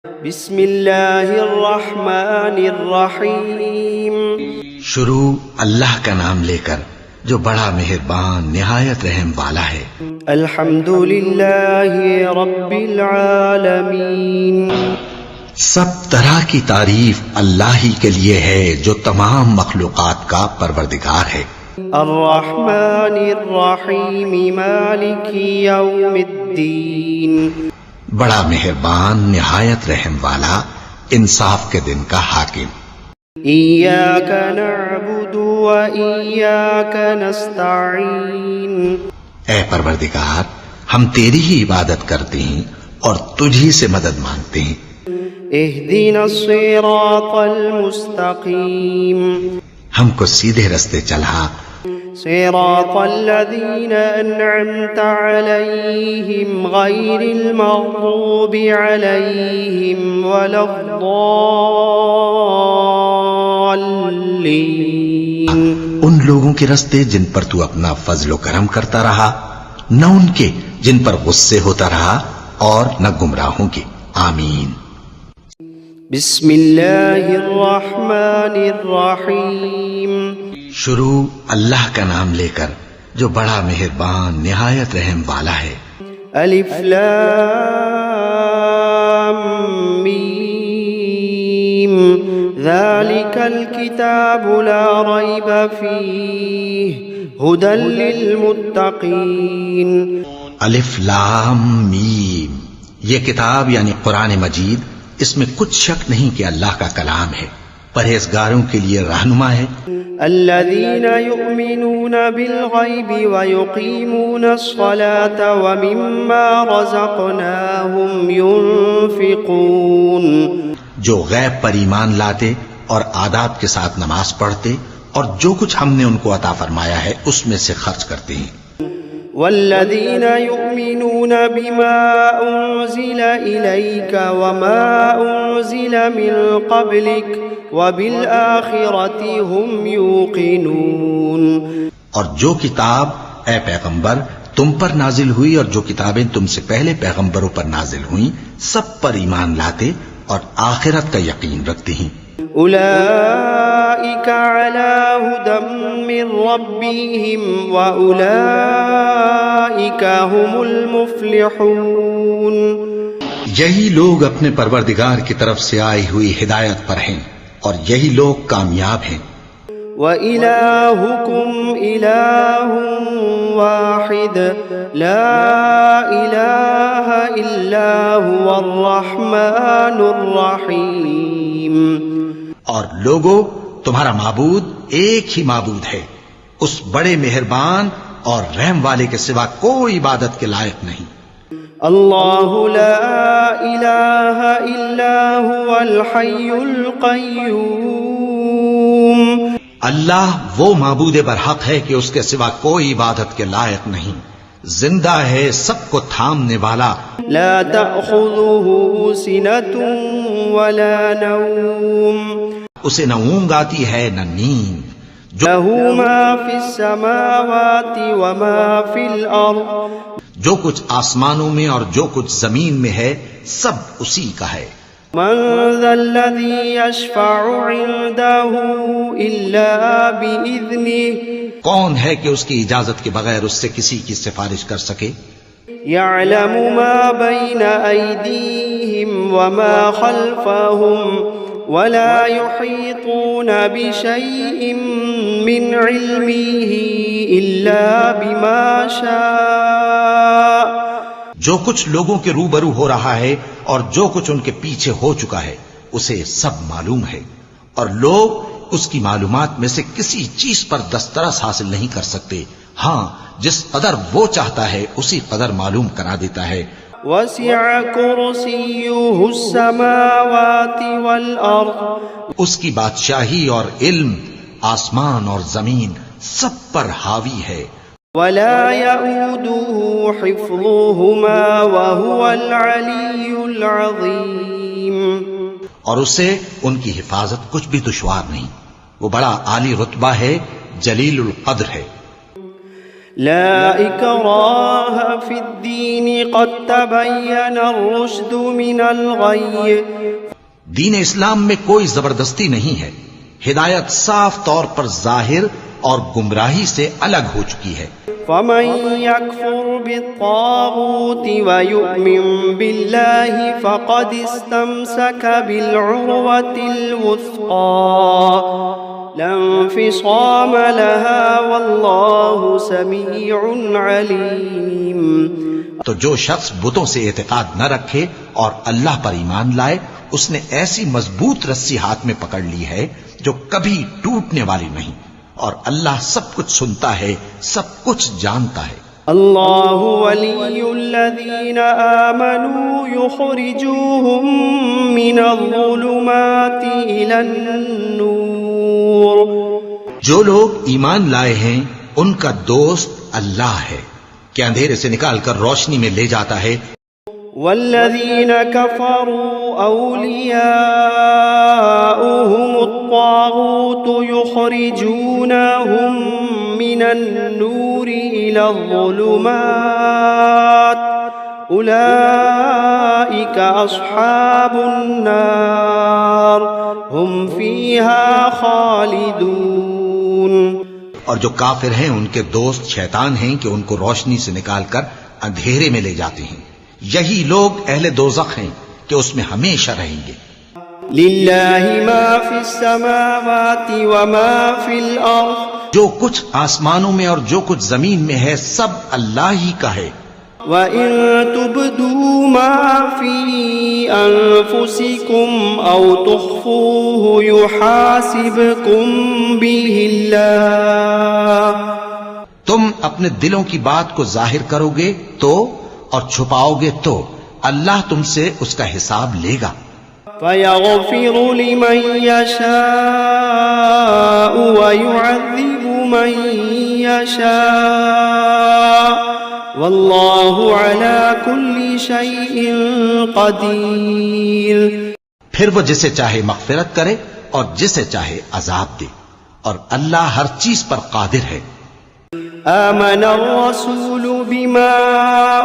بسم اللہ الرحمن الرحیم شروع اللہ کا نام لے کر جو بڑا مہربان نہایت رحم والا ہے۔ الحمد للہ رب العالمین، سب طرح کی تعریف اللہ ہی کے لیے ہے جو تمام مخلوقات کا پروردگار ہے۔ الرحمن الرحیم مالک یوم الدین، بڑا مہربان نہایت رحم والا انصاف کے دن کا حاکم۔ ایاک نعبد و ایاک نستعین، اے پروردگار ہم تیری ہی عبادت کرتے ہیں اور تجھی سے مدد مانگتے ہیں۔ اہدنا الصراط المستقیم، ہم کو سیدھے رستے چلا، صراط الذین انعمت علیہم غیر المغضوب علیہم ولا الضالین، ان لوگوں کے رستے جن پر تو اپنا فضل و کرم کرتا رہا، نہ ان کے جن پر غصے ہوتا رہا اور نہ گمراہوں کے۔ آمین۔ بسم اللہ الرحمن الرحیم، شروع اللہ کا نام لے کر جو بڑا مہربان نہایت رحم والا ہے۔ الف لام میم، ذالک الکتاب لا ریب فیہ ھدی للمتقین۔ الف لام میم، یہ کتاب یعنی قرآن مجید، اس میں کچھ شک نہیں کہ اللہ کا کلام ہے، پرہیزگاروں کے لیے رہنما ہے۔ الذین یؤمنون بالغیب ویقیمون الصلاة ومما رزقناہم ینفقون، جو غیب پر ایمان لاتے اور آداب کے ساتھ نماز پڑھتے اور جو کچھ ہم نے ان کو عطا فرمایا ہے اس میں سے خرچ کرتے ہیں۔ والذین یؤمنون بما انزل الیک وما انزل من قبلک وبالآخرۃ هم یوقنون، اور جو کتاب اے پیغمبر تم پر نازل ہوئی اور جو کتابیں تم سے پہلے پیغمبروں پر نازل ہوئیں سب پر ایمان لاتے اور آخرت کا یقین رکھتے ہیں۔ اولئک علی ھدی من ربہم واولئک هم المفلحون، یہی لوگ اپنے پروردگار کی طرف سے آئی ہوئی ہدایت پر ہیں اور یہی لوگ کامیاب ہیں۔ وَإِلَٰهُكُمْ إِلَٰهٌ وَاحِدٌ لَا إِلَٰهَ إِلَّا هُوَ الرَّحْمَٰنُ الرَّحِيمُ، اور لوگو تمہارا معبود ایک ہی معبود ہے، اس بڑے مہربان اور رحم والے کے سوا کوئی عبادت کے لائق نہیں۔ اللہ لا الہ الا هو الحی القیوم، اللہ وہ معبود برحق ہے کہ اس کے سوا کوئی عبادت کے لائق نہیں، زندہ ہے، سب کو تھامنے والا، لا تأخذه سنة ولا نوم، اسے نہ اونگ آتی ہے نہ نیند، له ما فی السماوات وما فی الارض، جو کچھ آسمانوں میں اور جو کچھ زمین میں ہے سب اسی کا ہے۔ من ذا الذی یشفع عنده الا بإذنه، کون ہے کہ اس کی اجازت کے بغیر اس سے کسی کی سفارش کر سکے؟ یعلم ما بین ایدیہم وما خلفہم ولا يحيطون بشيء من علمه إلا بما شاء، جو کچھ لوگوں کے روبرو ہو رہا ہے اور جو کچھ ان کے پیچھے ہو چکا ہے اسے سب معلوم ہے، اور لوگ اس کی معلومات میں سے کسی چیز پر دسترس حاصل نہیں کر سکتے، ہاں جس قدر وہ چاہتا ہے اسی قدر معلوم کرا دیتا ہے۔ وسع کرسیہ السماوات والارض، اس کی بادشاہی اور علم آسمان اور زمین سب پر حاوی ہے۔ ولا يؤوده حفظهما وهو العلی العظیم، اور اسے ان کی حفاظت کچھ بھی دشوار نہیں، وہ بڑا عالی رتبہ ہے، جلیل القدر ہے۔ لا إكراه في الدين قد تبين الرشد من الغي دین اسلام میں کوئی زبردستی نہیں ہے، ہدایت صاف طور پر ظاہر اور گمراہی سے الگ ہو چکی ہے۔ فمن يكفر بالطاغوت ويؤمن بالله فقد استمسك بالعروة الوثقى لا انفصام لها والله سميع عليم۔ تو جو شخص بتوں سے اعتقاد نہ رکھے اور اللہ پر ایمان لائے، اس نے ایسی مضبوط رسی ہاتھ میں پکڑ لی ہے جو کبھی ٹوٹنے والی نہیں، اور اللہ سب کچھ سنتا ہے، سب کچھ جانتا ہے۔ اللہ ولی الذین آمنوا یخرجوہم من الظلمات الی النور۔ جو لوگ ایمان لائے ہیں ان کا دوست اللہ ہے کہ اندھیرے سے نکال کر روشنی میں لے جاتا ہے۔ والذین کفروا اولیاؤہم الطاغوت یخرجونہم من النور الی الظلمات اولئک اصحاب النار ہم فیہا خالدون۔ اور جو کافر ہیں ان کے دوست شیطان ہیں کہ ان کو روشنی سے نکال کر اندھیرے میں لے جاتے ہیں، یہی لوگ اہل دوزخ ہیں کہ اس میں ہمیشہ رہیں گے۔ للہ ما فی السماوات وما فی الارض، جو کچھ آسمانوں میں اور جو کچھ زمین میں ہے سب اللہ ہی کا ہے۔ وَإِن تُبْدُوا مَا فِي أَنفُسِكُمْ أَوْ تُخْفُوهُ يُحَاسِبْكُمْ بِهِ اللَّهُ، تم اپنے دلوں کی بات کو ظاہر کرو گے تو اور چھپاؤ گے تو اللہ تم سے اس کا حساب لے گا۔ فَيَغْفِرُ لِمَن يَشَاءُ وَيُعَذِّبُ مَن يَشَاءُ واللہ علی کل شیء قدیر۔ پھر وہ جسے چاہے مغفرت کرے اور جسے چاہے عذاب دے، اور اللہ ہر چیز پر قادر ہے۔ آمن الرسول بما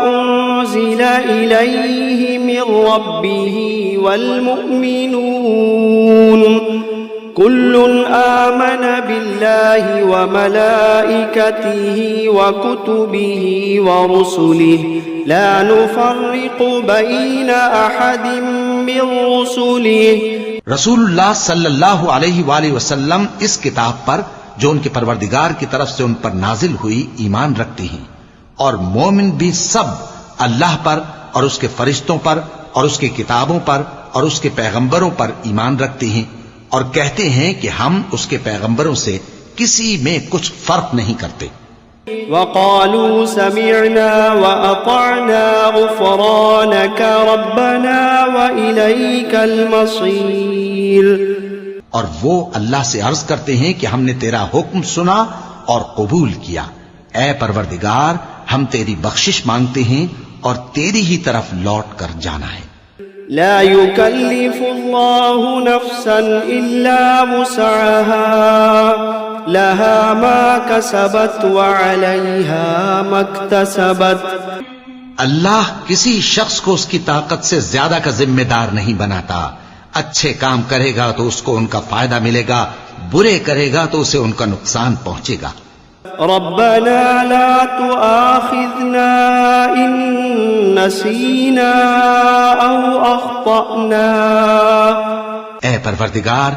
انزل الیہ من ربہ والمؤمنون كل آمن بالله وملائكته وكتبه ورسله لا نفرق بين أحد من رسله۔ رسول اللہ صلی اللہ علیہ وآلہ وسلم اس کتاب پر جو ان کے پروردگار کی طرف سے ان پر نازل ہوئی ایمان رکھتے ہیں، اور مومن بھی سب اللہ پر اور اس کے فرشتوں پر اور اس کی کتابوں پر اور اس کے پیغمبروں پر ایمان رکھتے ہیں، اور کہتے ہیں کہ ہم اس کے پیغمبروں سے کسی میں کچھ فرق نہیں کرتے۔ وقالوا سمعنا وأطعنا غفرانك ربنا وإليك المصير۔ اور وہ اللہ سے عرض کرتے ہیں کہ ہم نے تیرا حکم سنا اور قبول کیا، اے پروردگار ہم تیری بخشش مانگتے ہیں اور تیری ہی طرف لوٹ کر جانا ہے۔ لا يكلف الله نفسا إلا وسعها لها ما كسبت وعليها ما اكتسبت۔ اللہ کسی شخص کو اس کی طاقت سے زیادہ کا ذمہ دار نہیں بناتا، اچھے کام کرے گا تو اس کو ان کا فائدہ ملے گا، برے کرے گا تو اسے ان کا نقصان پہنچے گا۔ ربنا لا تؤاخذنا إن نسينا أو أخطأنا۔ اے پروردگار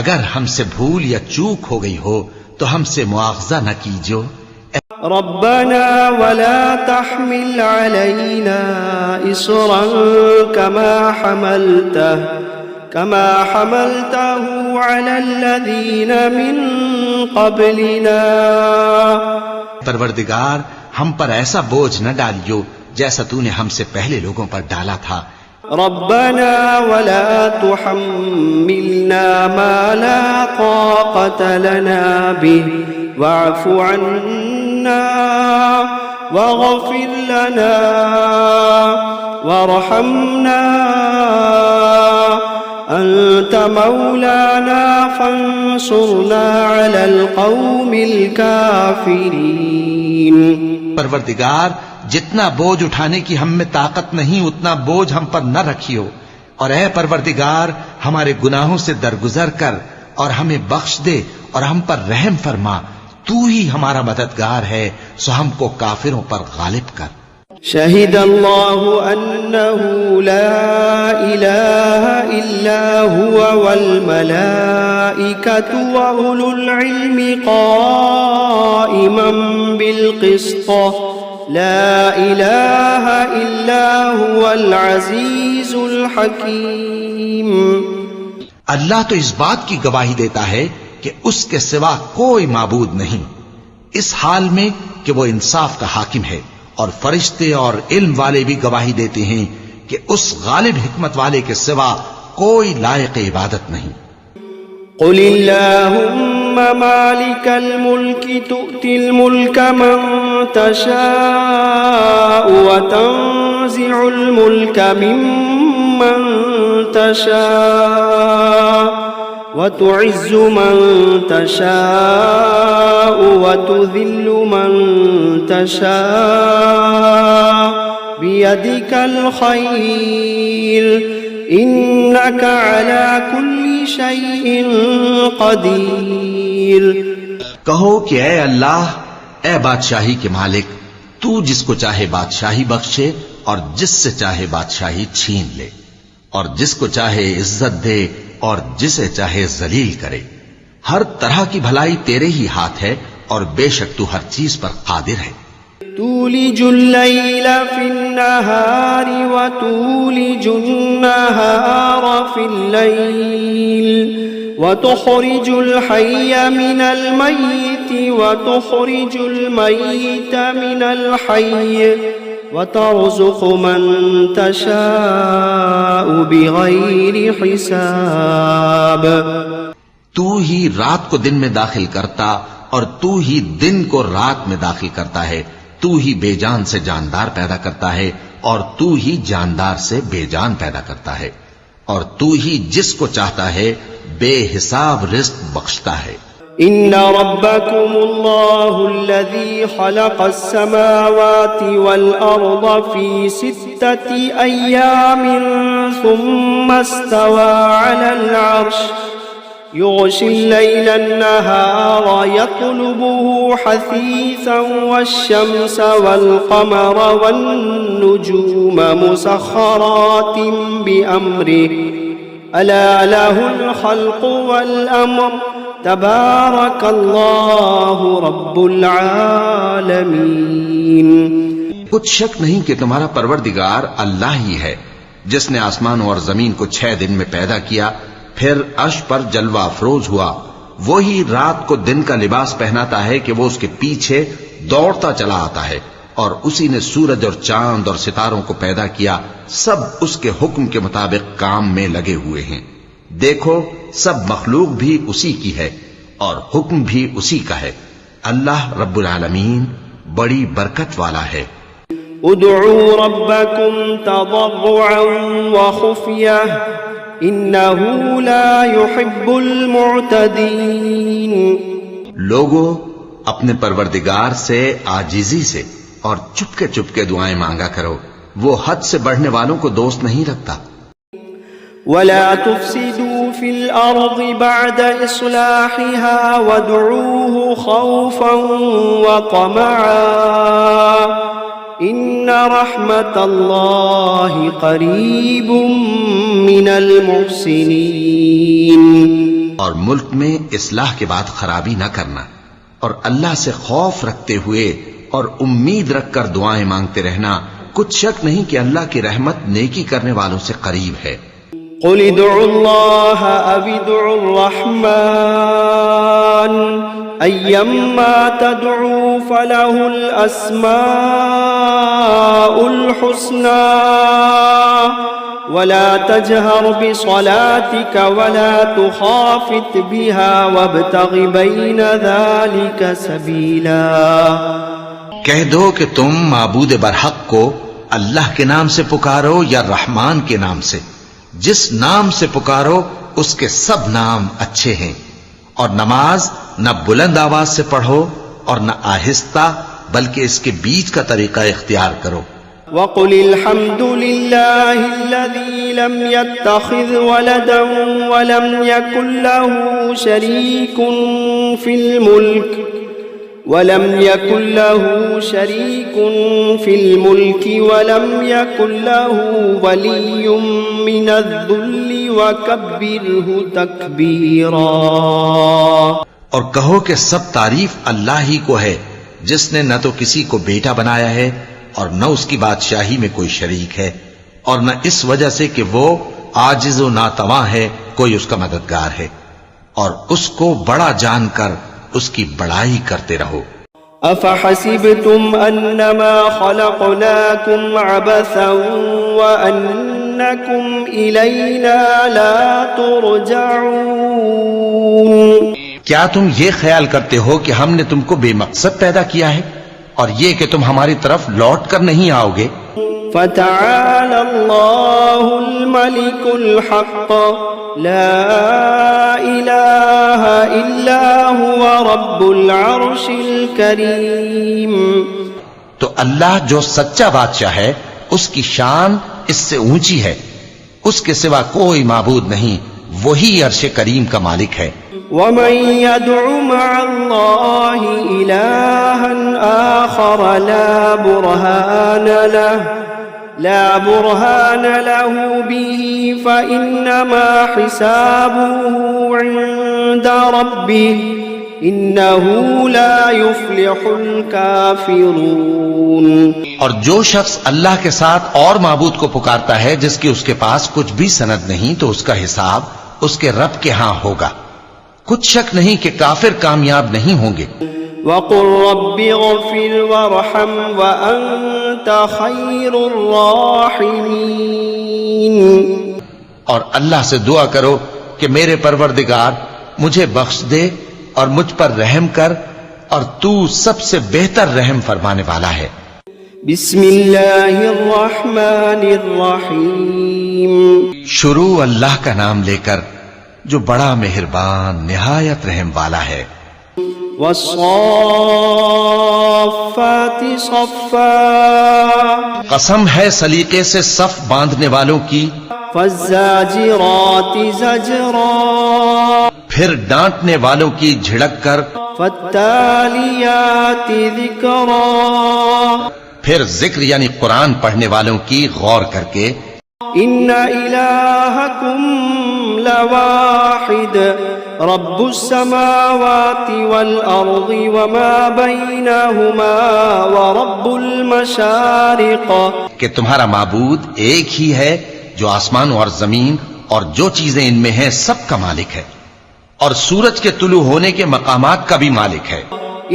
اگر ہم سے بھول یا چوک ہو گئی ہو تو ہم سے مواخذہ نہ کیجو۔ ربنا ولا تحمل علينا إصرا كما حملته على الذين من قبلنا۔ پروردگار ہم پر ایسا بوجھ نہ ڈالیو جیسا تو نے ہم سے پہلے لوگوں پر ڈالا تھا۔ ربنا ولا تحملنا ما لا طاقة لنا به واعف عنا واغفر لنا وارحمنا أنت أنت مولانا فانصرنا على القوم الكافرين. پروردگار جتنا بوجھ اٹھانے کی ہم میں طاقت نہیں اتنا بوجھ ہم پر نہ رکھیو، اور اے پروردگار ہمارے گناہوں سے درگزر کر اور ہمیں بخش دے اور ہم پر رحم فرما، تو ہی ہمارا مددگار ہے، سو ہم کو کافروں پر غالب کر. شهد الله أنه لا إله إلا هو والملائكة وأولو العلم قائما بالقسط لا إله إلا هو العزيز الحكيم. اللہ تو اس بات کی گواہی دیتا ہے کہ اس کے سوا کوئی معبود نہیں، اس حال میں کہ وہ انصاف کا حاکم ہے، اور فرشتے اور علم والے بھی گواہی دیتے ہیں کہ اس غالب حکمت والے کے سوا کوئی لائق عبادت نہیں. قل اللهم مالك الملك تؤتي الملك من تشاء وتنزع الملك ممن تشاء وتعز من تشاء وتذل من تشاء بيدك الخير إنك على كل شيء قدير. کہو کہ اے اللہ، اے بادشاہی کے مالک، تو جس کو چاہے بادشاہی بخشے اور جس سے چاہے بادشاہی چھین لے، اور جس کو چاہے عزت دے اور جسے چاہے ذلیل کرے. ہر طرح کی بھلائی تیرے ہی ہاتھ ہے اور بے شک تو ہر چیز پر قادر ہے. تولج الليل في النهار وتولج النهار في الليل وتخرج الحي من الميت وتخرج الميت من الحي وترزق من تشاء بغير حساب. تو ہی رات کو دن میں داخل کرتا اور تو ہی دن کو رات میں داخل کرتا ہے. تو ہی بے جان سے جاندار پیدا کرتا ہے اور تو ہی جاندار سے بے جان پیدا کرتا ہے، اور تو ہی جس کو چاہتا ہے بے حساب رزق بخشتا ہے. إن ربكم الله الذي خلق السماوات والأرض في 6 أيام ثم استوى على العرش يغشي الليل النهار يطلبه حثيثا والشمس والقمر والنجوم مسخرات بأمره ألا له الخلق والأمر تبارك الله رب العالمين. کچھ شک نہیں کہ تمہارا پروردگار اللہ ہی ہے، جس نے آسمانوں اور زمین کو 6 دن میں پیدا کیا، پھر عرش پر جلوہ افروز ہوا. وہی رات کو دن کا لباس پہناتا ہے کہ وہ اس کے پیچھے دوڑتا چلا آتا ہے، اور اسی نے سورج اور چاند اور ستاروں کو پیدا کیا، سب اس کے حکم کے مطابق کام میں لگے ہوئے ہیں. دیکھو سب مخلوق بھی اسی کی ہے اور حکم بھی اسی کا ہے. اللہ رب العالمین بڑی برکت والا ہے. ادعوا ربكم تضرعا وخفية إنه لا يحب المعتدين. لوگو اپنے پروردگار سے عاجزی سے اور چپکے چپکے دعائیں مانگا کرو، وہ حد سے بڑھنے والوں کو دوست نہیں رکھتا. ولا تفسدوا في الأرض بعد إصلاحها وادعوه خوفا وطمعا إن رحمة الله قريب من المحسنين. اور ملک میں اصلاح کے بعد خرابی نہ کرنا، اور اللہ سے خوف رکھتے ہوئے اور امید رکھ کر دعائیں مانگتے رہنا. کچھ شک نہیں کہ اللہ کی رحمت نیکی کرنے والوں سے قریب ہے. قل ادعوا الله أو ادعوا الرحمن أيما تدعوا فله الأسماء الحسنى ولا تجهر بصلاتك ولا تخافت بها وابتغ بين ذلك سبيلا. کہہ دو کہ تم معبود برحق کو اللہ کے نام سے پکارو یا رحمان کے نام سے، جس نام سے پکارو اس کے سب نام اچھے ہیں، اور نماز نہ بلند آواز سے پڑھو اور نہ آہستہ، بلکہ اس کے بیچ کا طریقہ اختیار کرو۔ وقل الحمد لله الذي لم يتخذ ولدا ولم يكن له شريك في الملك ولم يكن له ولي من الذل وكبره تكبيرا۔ اور کہو کہ سب تعریف اللہ ہی کو ہے، جس نے نہ تو کسی کو بیٹا بنایا ہے اور نہ اس کی بادشاہی میں کوئی شریک ہے، اور نہ اس وجہ سے کہ وہ عاجز و ناتواں ہے کوئی اس کا مددگار ہے، اور اس کو بڑا جان کر اس کی بڑائی کرتے رہو۔ افحسبتم انما خلقناكم عبثا وانكم الینا لا ترجعون؟ کیا تم یہ خیال کرتے ہو کہ ہم نے تم کو بے مقصد پیدا کیا ہے اور یہ کہ تم ہماری طرف لوٹ کر نہیں آؤ گے؟ فتعالى الله الملك الحق لا إله إلا هو رب العرش الكريم۔ تو اللہ جو سچا بادشاہ ہے اس کی شان اس سے اونچی ہے، اس کے سوا کوئی معبود نہیں، وہی عرش کریم کا مالک ہے۔ ومن يدع مع الله إلها آخر لا برهان له به فإنما حسابه عند ربه إنه لا يفلح الكافرون۔ اور جو شخص اللہ کے ساتھ اور معبود کو پکارتا ہے جس کی اس کے پاس کچھ بھی سند نہیں، تو اس کا حساب اس کے رب کے ہاں ہوگا، کچھ شک نہیں کہ کافر کامیاب نہیں ہوں گے۔ وَقُلْ رَبِّ اغْفِرْ وَارْحَمْ وَأَنْتَ خَيْرُ الرَّاحِمِينَ۔ اور اللہ سے دعا کرو کہ میرے پروردگار مجھے بخش دے اور مجھ پر رحم کر، اور تو سب سے بہتر رحم فرمانے والا ہے۔ بسم اللہ الرحمن الرحیم۔ شروع اللہ کا نام لے کر جو بڑا مہربان نہایت رحم والا ہے۔ والصافات صفا، قسم ہے سلیقے سے صف باندھنے والوں کی۔ فالزاجرات زجرا، پھر ڈانٹنے والوں کی جھڑک کر۔ فالتالیات ذکرا، پھر ذکر یعنی قرآن پڑھنے والوں کی غور کر کے۔ ان الہکم لواحد رب السماوات والارض وما بینہما ورب المشارق، کہ تمہارا معبود ایک ہی ہے جو آسمان اور زمین اور جو چیزیں ان میں ہیں سب کا مالک ہے، اور سورج کے طلوع ہونے کے مقامات کا بھی مالک ہے۔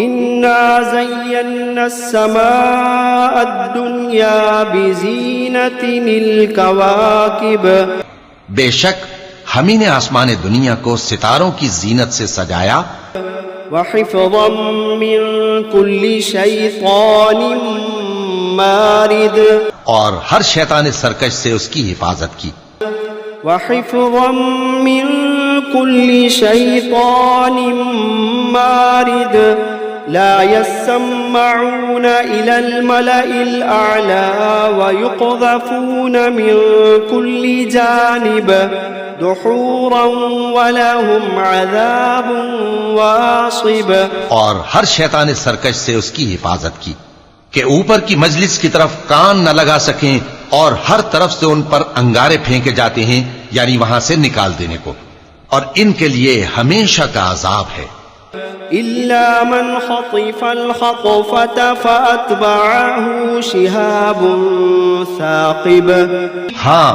انا زینا السماء الدنیا بزینت الکواکب، بے شک ہم ہی نے آسمان دنیا کو ستاروں کی زینت سے سجایا۔ وحفظا من كل شیطان مارد، اور ہر شیطان سرکش سے اس کی حفاظت کی۔ وحفظا من كل شیطان مارد لا يسمعون إلى الملأ الأعلى ويقذفون من كل جانب دحورا ولهم عذاب واصب، اور ہر شیطان سرکش سے اس کی حفاظت کی کہ اوپر کی مجلس کی طرف کان نہ لگا سکیں، اور ہر طرف سے ان پر انگارے پھینکے جاتے ہیں، یعنی وہاں سے نکال دینے کو، اور ان کے لیے ہمیشہ کا عذاب ہے۔ إلا من خطف الخطفة فأتبعه شهاب ثاقب، ہاں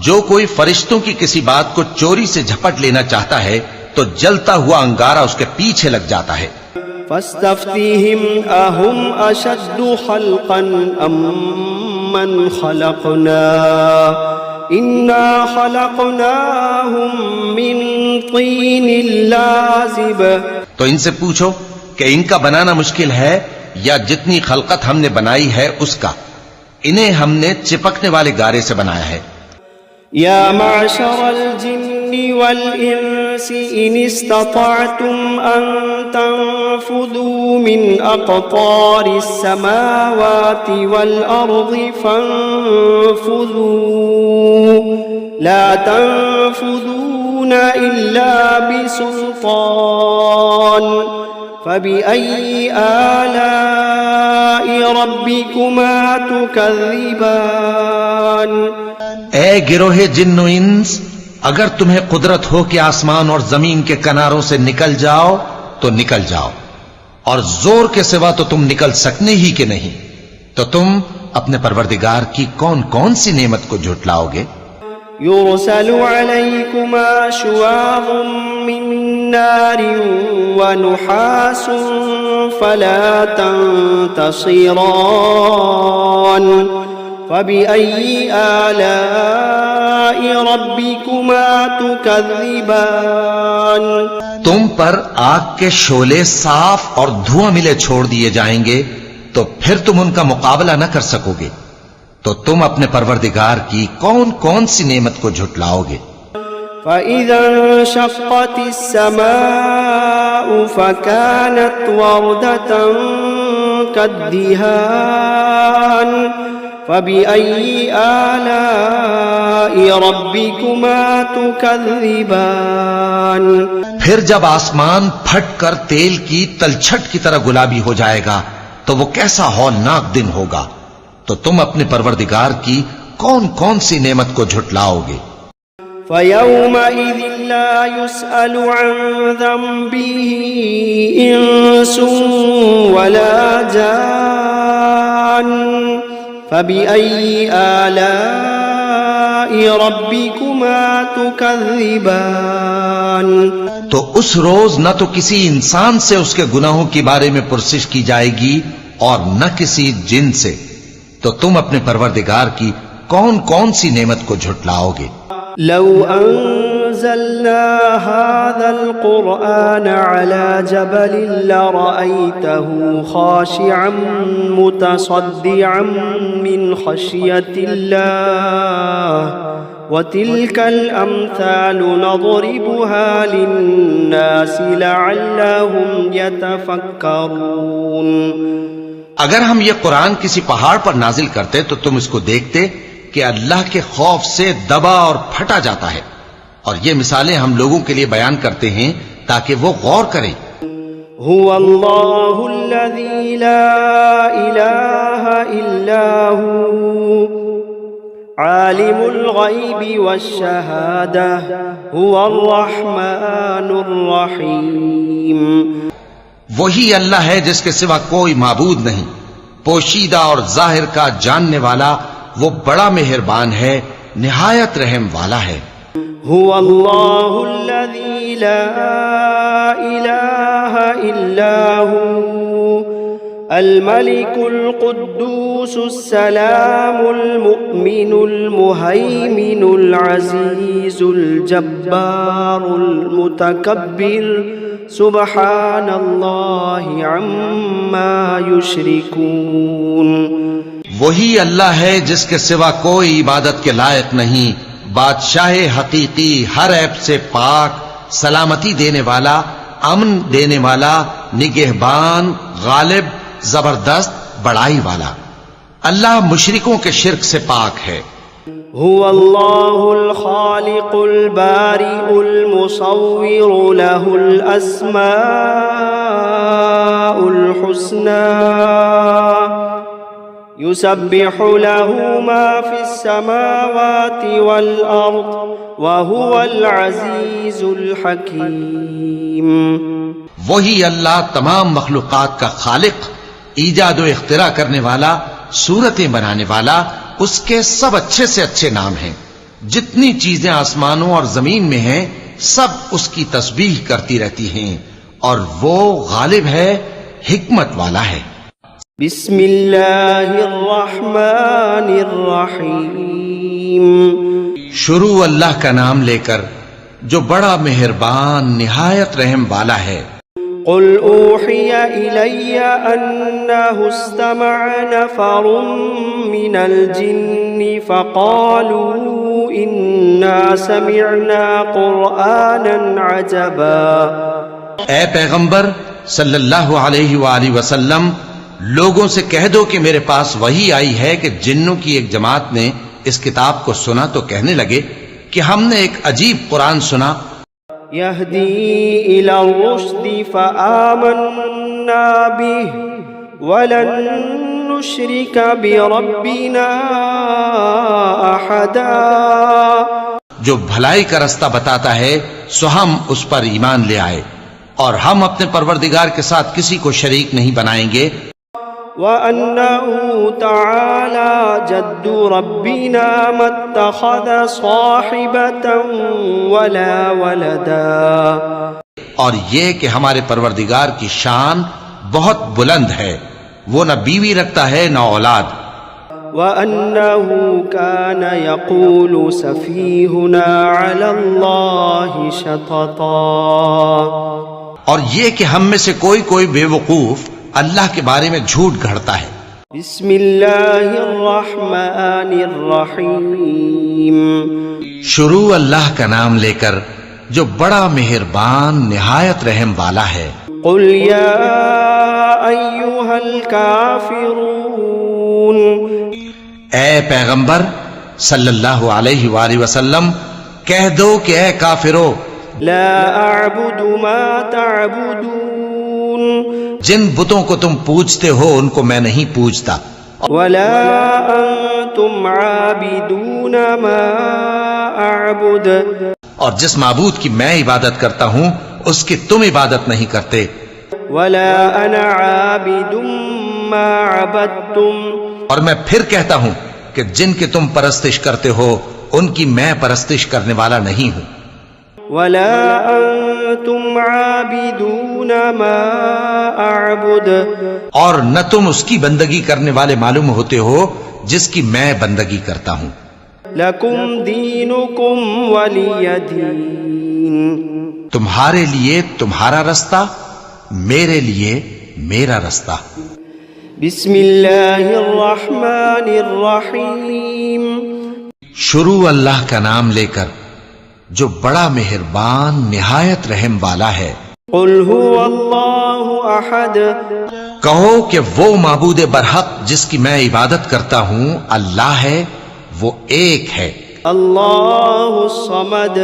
جو کوئی فرشتوں کی کسی بات کو چوری سے جھپٹ لینا چاہتا ہے تو جلتا ہوا انگارہ اس کے پیچھے لگ جاتا ہے۔ فاستفتهم أهم أشد خلقا أم من خلقنا إنا خلقناهم من طين لازب، تو ان سے پوچھو کہ ان کا بنانا مشکل ہے یا جتنی خلقت ہم نے بنائی ہے اس کا، انہیں ہم نے چپکنے والے گارے سے بنایا ہے۔ يا معشر الجن والإنس إن استطعتم أن تنفذوا من أقطار السماوات والأرض فانفذوا لا تنفذون إلا بسلطان فبأي آلاء ربكما تكذبان اے گروہ جن و انس، اگر تمہیں قدرت ہو کہ آسمان اور زمین کے کناروں سے نکل جاؤ تو نکل جاؤ، اور زور کے سوا تو تم نکل سکنے ہی کہ نہیں، تو تم اپنے پروردگار کی کون کون سی نعمت کو جھٹلاؤ گے؟ يرسل عليكما شواظ من نار ونحاس فلا تنتصران فبأي آلاء ربكما تكذبان تم پر آگ کے شعلے صاف اور دھواں ملے چھوڑ دیے جائیں گے تو پھر تم ان کا مقابلہ نہ کر سکو گے، تو تم اپنے پروردگار کی کون کون سی نعمت کو جھٹلاؤ گے؟ فَإِذَا انشَقَّتِ السَّمَاءُ فَكَانَتْ وَرْدَةً كَالدِّهَانِ فَبِأَيِّ آلَاءِ رَبِّكُمَا تُكَذِّبَانِ پھر جب آسمان پھٹ کر تیل کی تلچھٹ کی طرح گلابی ہو جائے گا تو وہ کیسا ہولناک دن ہوگا، تو تم اپنے پروردگار کی کون کون سی نعمت کو جھٹلاؤ گے؟ فَيَوْمَئِذٍ لَا يُسْأَلُ عَنْ ذَنبِهِ إِنسٌ وَلَا جَانٌّ فَبِأَيِّ آلَاءِ رَبِّكُمَا تُكَذِّبَانِ تو اس روز نہ تو کسی انسان سے اس کے گناہوں کے بارے میں پرسش کی جائے گی اور نہ کسی جن سے، تو تم اپنے پروردگار کی کون کون سی نعمت کو جھٹلاؤ گے؟ لو انزلنا هذا القرآن على جبل لرأيته خاشعا متصدعا من خشية الله وتلك الأمثال نضربها للناس لعلهم يتفكرون اگر ہم یہ قرآن کسی پہاڑ پر نازل کرتے تو تم اس کو دیکھتے کہ اللہ کے خوف سے دبا اور پھٹا جاتا ہے، اور یہ مثالیں ہم لوگوں کے لیے بیان کرتے ہیں تاکہ وہ غور کریں۔ هو اللہ الذی لا الہ الا هو عالم الغیب والشہادہ هو الرحمن الرحیم وہی اللہ ہے جس کے سوا کوئی معبود نہیں، پوشیدہ اور ظاہر کا جاننے والا، وہ بڑا مہربان ہے، نہایت رحم والا ہے۔ هو اللہ الذی لا الہ الا هو الملك القدوس السلام المؤمن المهيمن العزيز الجبار المتكبر سبحان اللہ عما یشرکون وہی اللہ ہے جس کے سوا کوئی عبادت کے لائق نہیں، بادشاہ حقیقی، ہر عیب سے پاک، سلامتی دینے والا، امن دینے والا، نگہبان، غالب، زبردست، بڑائی والا۔ اللہ مشرکوں کے شرک سے پاک ہے۔ هو اللہ الخالق البارئ المصور له الاسماء الحسنى يسبح له ما في السماوات والأرض وهو العزيز الحكيم وہی اللہ تمام مخلوقات کا خالق، ایجاد و اختراع کرنے والا، صورتیں بنانے والا، اس کے سب اچھے سے اچھے نام ہیں۔ جتنی چیزیں آسمانوں اور زمین میں ہیں سب اس کی تسبیح کرتی رہتی ہیں، اور وہ غالب ہے، حکمت والا ہے۔ بسم اللہ الرحمن الرحیم شروع اللہ کا نام لے کر جو بڑا مہربان نہایت رحم والا ہے۔ قل اوحی الی انہ استمع نفر من الجن فقالوا إنا سمعنا قرآنا عجبا. اے پیغمبر صلی اللہ علیہ وآلہ وسلم، لوگوں سے کہہ دو کہ میرے پاس وحی آئی ہے کہ جنوں کی ایک جماعت نے اس کتاب کو سنا تو کہنے لگے کہ ہم نے ایک عجیب قرآن سنا. يهدي إلى الرشد فآمنا به ولن نشرك بربنا أحدا. جو بھلائی کا رستہ بتاتا ہے سو ہم اس پر ایمان لے آئے اور ہم اپنے پروردگار کے ساتھ کسی کو شریک نہیں بنائیں گے. وأنه تعالى جد ربنا ما اتخذ صاحبة ولا ولدا. اور یہ کہ ہمارے پروردگار کی شان بہت بلند ہے، وہ نہ بیوی رکھتا ہے نہ اولاد. وأنه كان يقول سفيهنا على الله شططا. اور یہ کہ ہم میں سے کوئی بے وقوف اللہ کے بارے میں جھوٹ گھڑتا ہے. بسم اللہ الرحمن الرحیم. شروع اللہ کا نام لے کر جو بڑا مہربان نہایت رحم والا ہے. قل یا ایھا الکافرون. اے پیغمبر صلی اللہ علیہ وآلہ وسلم کہہ دو کہ اے کافرو، لا اعبد ما تعبدون. جن بتوں کو تم پوجتے ہو ان کو میں نہیں پوجتا. ولا انتم عابدون ما اعبد. اور جس معبود کی میں عبادت کرتا ہوں اس کی تم عبادت نہیں کرتے. ولا انا عابد ما عبدتم. اور میں پھر کہتا ہوں کہ جن کی تم پرستش کرتے ہو ان کی میں پرستش کرنے والا نہیں ہوں. ولا انتم عابدون ما اعبد. اور نہ تم اس کی بندگی کرنے والے معلوم ہوتے ہو جس کی میں بندگی کرتا ہوں. لکم دینکم ولی دین. تمہارے لیے تمہارا رستہ، میرے لیے میرا رستہ. بسم اللہ الرحمن الرحیم. شروع اللہ کا نام لے کر جو بڑا مہربان نہایت رحم والا ہے. قل هو اللہ احد. کہو کہ وہ معبود برحق جس کی میں عبادت کرتا ہوں اللہ ہے، وہ ایک ہے. اللہ الصمد.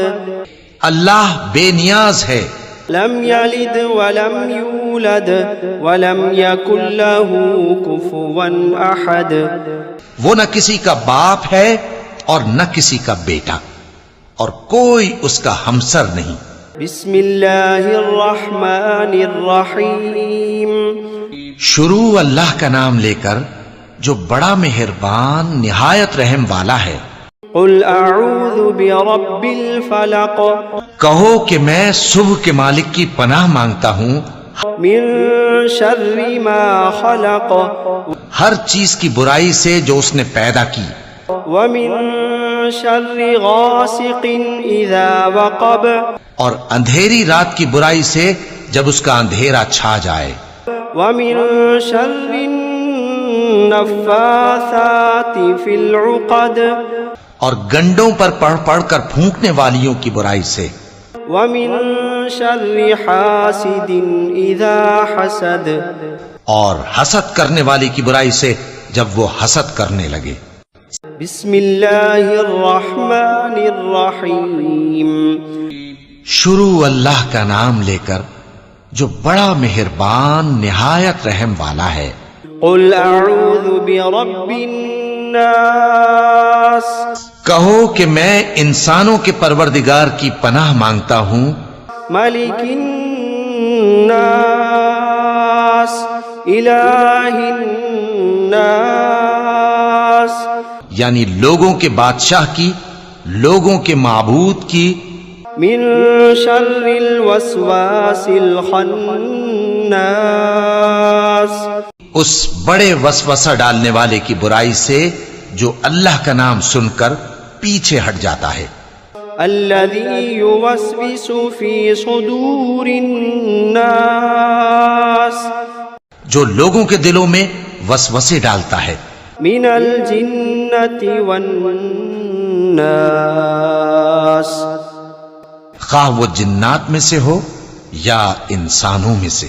اللہ بے نیاز ہے. لم یلد ولم یولد ولم یکن له کفوا احد. وہ نہ کسی کا باپ ہے اور نہ کسی کا بیٹا، اور کوئی اس کا ہمسر نہیں. بسم اللہ الرحمن الرحیم. شروع اللہ کا نام لے کر جو بڑا مہربان نہایت رحم والا ہے. قل اعوذ برب الفلق. کہو کہ میں صبح کے مالک کی پناہ مانگتا ہوں من شر ما خلق. ہر چیز کی برائی سے جو اس نے پیدا کی. ومن شر غاسق اذا وقب. اور اندھیری رات کی برائی سے جب اس کا اندھیرا چھا جائے. ومن شر النفاثات فی العقد. اور گنڈوں پر پڑھ پڑھ کر پھونکنے والیوں کی برائی سے. ومن شر حاسد اذا حسد. اور حسد کرنے والی کی برائی سے جب وہ حسد کرنے لگے. بسم اللہ الرحمن الرحیم. شروع اللہ کا نام لے کر جو بڑا مہربان نہایت رحم والا ہے. قل اعوذ برب الناس. کہو کہ میں انسانوں کے پروردگار کی پناہ مانگتا ہوں. ملک الناس الہ الناس. یعنی لوگوں کے بادشاہ کی، لوگوں کے معبود کی. من شر الوسواس الخناس. اس بڑے وسوسہ ڈالنے والے کی برائی سے جو اللہ کا نام سن کر پیچھے ہٹ جاتا ہے. الذي يوسوس في صدور الناس. جو لوگوں کے دلوں میں وسوسے ڈالتا ہے. من الجنة والناس. الناس خواہ وہ جنات میں سے ہو یا انسانوں میں سے.